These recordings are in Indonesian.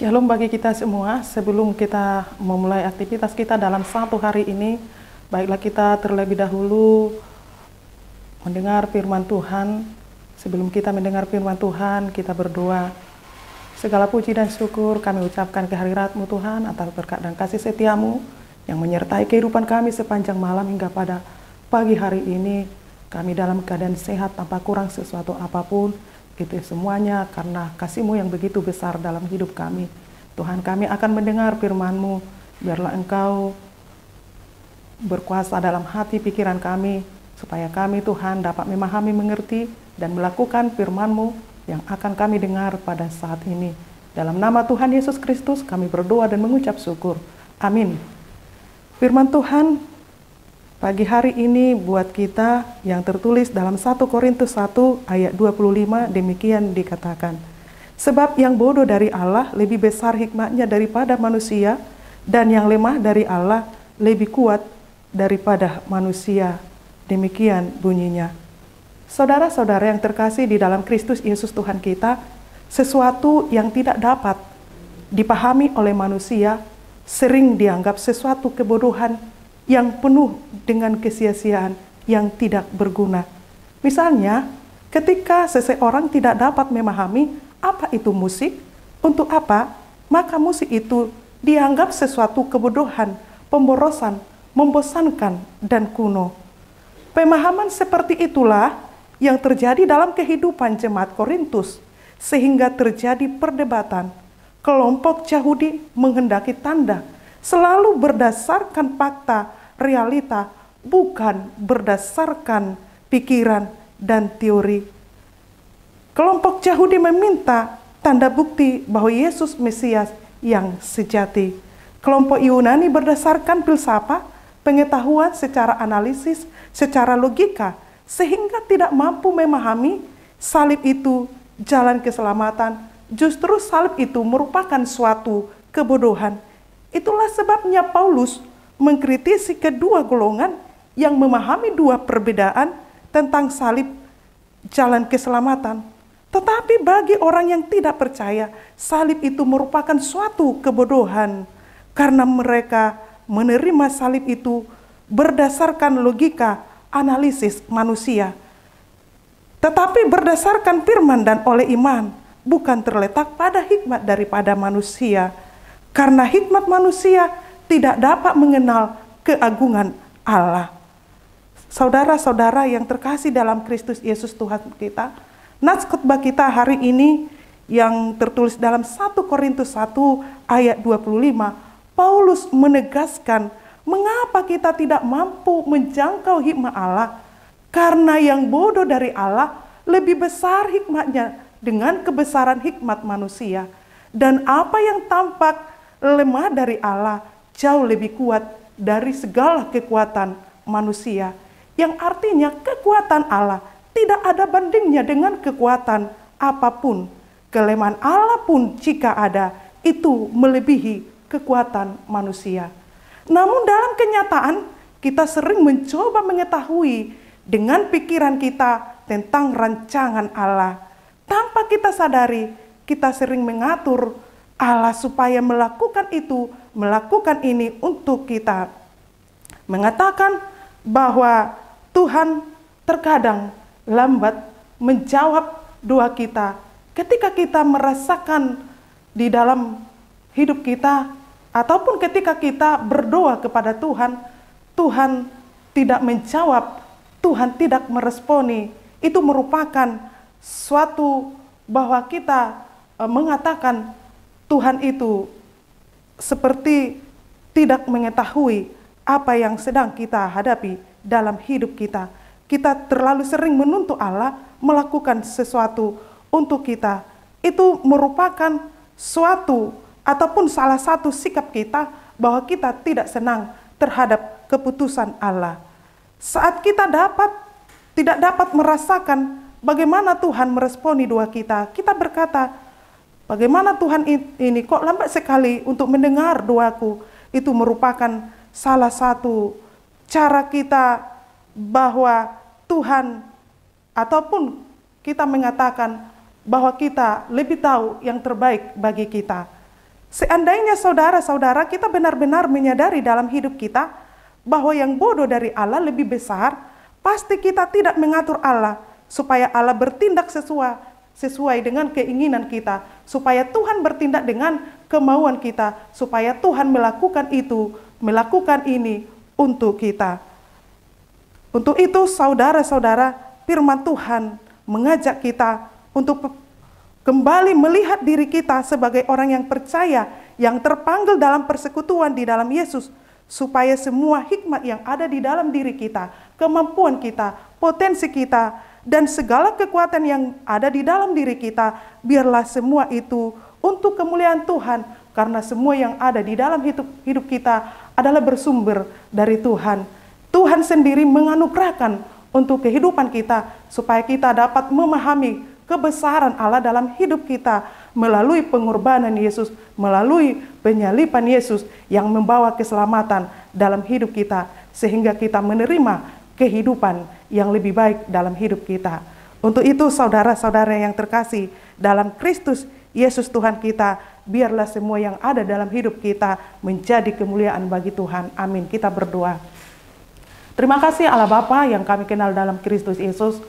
Shalom bagi kita semua. Sebelum kita memulai aktivitas kita dalam satu hari ini, baiklah kita terlebih dahulu mendengar firman Tuhan. Sebelum kita mendengar firman Tuhan, kita berdoa. Segala puji dan syukur kami ucapkan kehadirat-Mu Tuhan atas berkat dan kasih setia-Mu yang menyertai kehidupan kami sepanjang malam hingga pada pagi hari ini. Kami dalam keadaan sehat tanpa kurang sesuatu apapun. Itu semuanya karena kasih-Mu yang begitu besar dalam hidup kami. Tuhan, kami akan mendengar firman-Mu. Biarlah Engkau berkuasa dalam hati pikiran kami, supaya kami Tuhan dapat memahami, mengerti, dan melakukan firman-Mu yang akan kami dengar pada saat ini. Dalam nama Tuhan Yesus Kristus kami berdoa dan mengucap syukur. Amin. Firman Tuhan pagi hari ini buat kita yang tertulis dalam 1 Korintus 1 ayat 25, demikian dikatakan. Sebab yang bodoh dari Allah lebih besar hikmatnya daripada manusia, dan yang lemah dari Allah lebih kuat daripada manusia. Demikian bunyinya. Saudara-saudara yang terkasih di dalam Kristus Yesus Tuhan kita, sesuatu yang tidak dapat dipahami oleh manusia sering dianggap sesuatu kebodohan yang penuh dengan kesia-siaan yang tidak berguna. Misalnya, ketika seseorang tidak dapat memahami apa itu musik, untuk apa, maka musik itu dianggap sesuatu kebodohan, pemborosan, membosankan, dan kuno. Pemahaman seperti itulah yang terjadi dalam kehidupan jemaat Korintus, sehingga terjadi perdebatan. Kelompok Yahudi menghendaki tanda selalu berdasarkan fakta, realita, bukan berdasarkan pikiran dan teori. Kelompok Yahudi meminta tanda bukti bahwa Yesus Mesias yang sejati. Kelompok Yunani berdasarkan filsafat, pengetahuan secara analisis, secara logika, sehingga tidak mampu memahami salib itu jalan keselamatan. Justru salib itu merupakan suatu kebodohan. Itulah sebabnya Paulus mengkritisi kedua golongan yang memahami dua perbedaan tentang salib jalan keselamatan. Tetapi bagi orang yang tidak percaya, salib itu merupakan suatu kebodohan karena mereka menerima salib itu berdasarkan logika analisis manusia. Tetapi berdasarkan firman dan oleh iman, bukan terletak pada hikmat daripada manusia. Karena hikmat manusia tidak dapat mengenal keagungan Allah. Saudara-saudara yang terkasih dalam Kristus Yesus Tuhan kita, nats khotbah kita hari ini yang tertulis dalam 1 Korintus 1 ayat 25, Paulus menegaskan mengapa kita tidak mampu menjangkau hikmat Allah, karena yang bodoh dari Allah lebih besar hikmatnya dengan kebesaran hikmat manusia, dan apa yang tampak lemah dari Allah jauh lebih kuat dari segala kekuatan manusia. Yang artinya kekuatan Allah tidak ada bandingnya dengan kekuatan apapun. Kelemahan Allah pun jika ada, itu melebihi kekuatan manusia. Namun dalam kenyataan, kita sering mencoba mengetahui dengan pikiran kita tentang rancangan Allah. Tanpa kita sadari, kita sering mengatur Allah supaya melakukan itu, melakukan ini untuk kita. Mengatakan bahwa Tuhan terkadang lambat menjawab doa kita ketika kita merasakan di dalam hidup kita, ataupun ketika kita berdoa kepada Tuhan, Tuhan tidak menjawab, Tuhan tidak meresponi. Itu merupakan suatu bahwa kita mengatakan Tuhan itu seperti tidak mengetahui apa yang sedang kita hadapi dalam hidup kita. Kita terlalu sering menuntut Allah melakukan sesuatu untuk kita. Itu merupakan suatu ataupun salah satu sikap kita bahwa kita tidak senang terhadap keputusan Allah. Saat kita tidak dapat merasakan bagaimana Tuhan meresponi doa kita, kita berkata, bagaimana Tuhan ini kok lambat sekali untuk mendengar doaku. Itu merupakan salah satu cara kita bahwa Tuhan, ataupun kita mengatakan bahwa kita lebih tahu yang terbaik bagi kita. Seandainya saudara-saudara kita benar-benar menyadari dalam hidup kita bahwa yang bodoh dari Allah lebih besar, pasti kita tidak mengatur Allah supaya Allah bertindak sesuai dengan keinginan kita, supaya Tuhan bertindak dengan kemauan kita, supaya Tuhan melakukan itu, melakukan ini untuk kita. Untuk itu saudara-saudara, firman Tuhan mengajak kita untuk kembali melihat diri kita sebagai orang yang percaya, yang terpanggil dalam persekutuan di dalam Yesus, supaya semua hikmat yang ada di dalam diri kita, kemampuan kita, potensi kita, dan segala kekuatan yang ada di dalam diri kita, biarlah semua itu untuk kemuliaan Tuhan, karena semua yang ada di dalam hidup kita adalah bersumber dari Tuhan. Tuhan sendiri menganugerahkan untuk kehidupan kita, supaya kita dapat memahami kebesaran Allah dalam hidup kita melalui pengorbanan Yesus, melalui penyaliban Yesus yang membawa keselamatan dalam hidup kita, sehingga kita menerima kehidupan yang lebih baik dalam hidup kita. Untuk itu saudara-saudara yang terkasih dalam Kristus Yesus Tuhan kita, biarlah semua yang ada dalam hidup kita menjadi kemuliaan bagi Tuhan. Amin. Kita berdoa. Terima kasih Allah Bapa yang kami kenal dalam Kristus Yesus,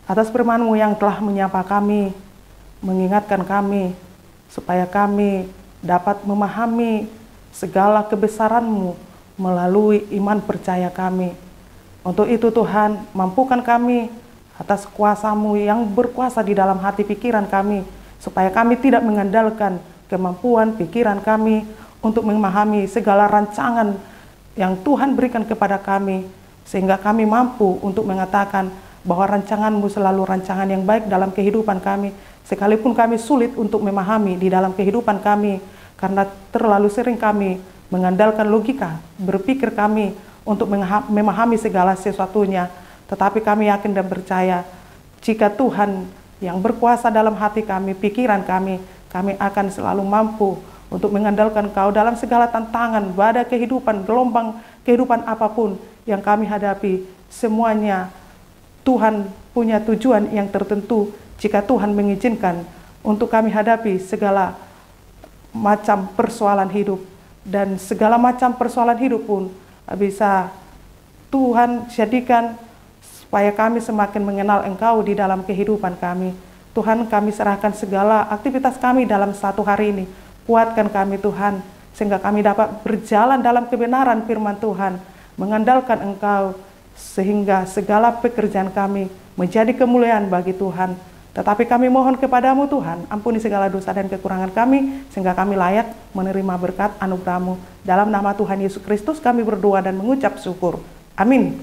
atas firman-Mu yang telah menyapa kami, mengingatkan kami, supaya kami dapat memahami segala kebesaran-Mu melalui iman percaya kami. Untuk itu Tuhan, mampukan kami atas kuasa-Mu yang berkuasa di dalam hati pikiran kami, supaya kami tidak mengandalkan kemampuan pikiran kami untuk memahami segala rancangan yang Tuhan berikan kepada kami, sehingga kami mampu untuk mengatakan bahwa rancangan-Mu selalu rancangan yang baik dalam kehidupan kami, sekalipun kami sulit untuk memahami di dalam kehidupan kami, karena terlalu sering kami mengandalkan logika, berpikir kami untuk memahami segala sesuatunya. Tetapi kami yakin dan percaya, jika Tuhan yang berkuasa dalam hati kami, pikiran kami akan selalu mampu untuk mengandalkan Kau dalam segala tantangan, badai kehidupan, gelombang kehidupan apapun yang kami hadapi. Semuanya Tuhan punya tujuan yang tertentu jika Tuhan mengizinkan untuk kami hadapi segala macam persoalan hidup. Dan segala macam persoalan hidup pun bisa Tuhan jadikan supaya kami semakin mengenal Engkau di dalam kehidupan kami. Tuhan, kami serahkan segala aktivitas kami dalam satu hari ini. Kuatkan kami Tuhan, sehingga kami dapat berjalan dalam kebenaran firman Tuhan, mengandalkan Engkau, sehingga segala pekerjaan kami menjadi kemuliaan bagi Tuhan. Tetapi kami mohon kepadamu Tuhan, ampuni segala dosa dan kekurangan kami, sehingga kami layak menerima berkat anugerah-Mu. Dalam nama Tuhan Yesus Kristus kami berdoa dan mengucap syukur. Amin.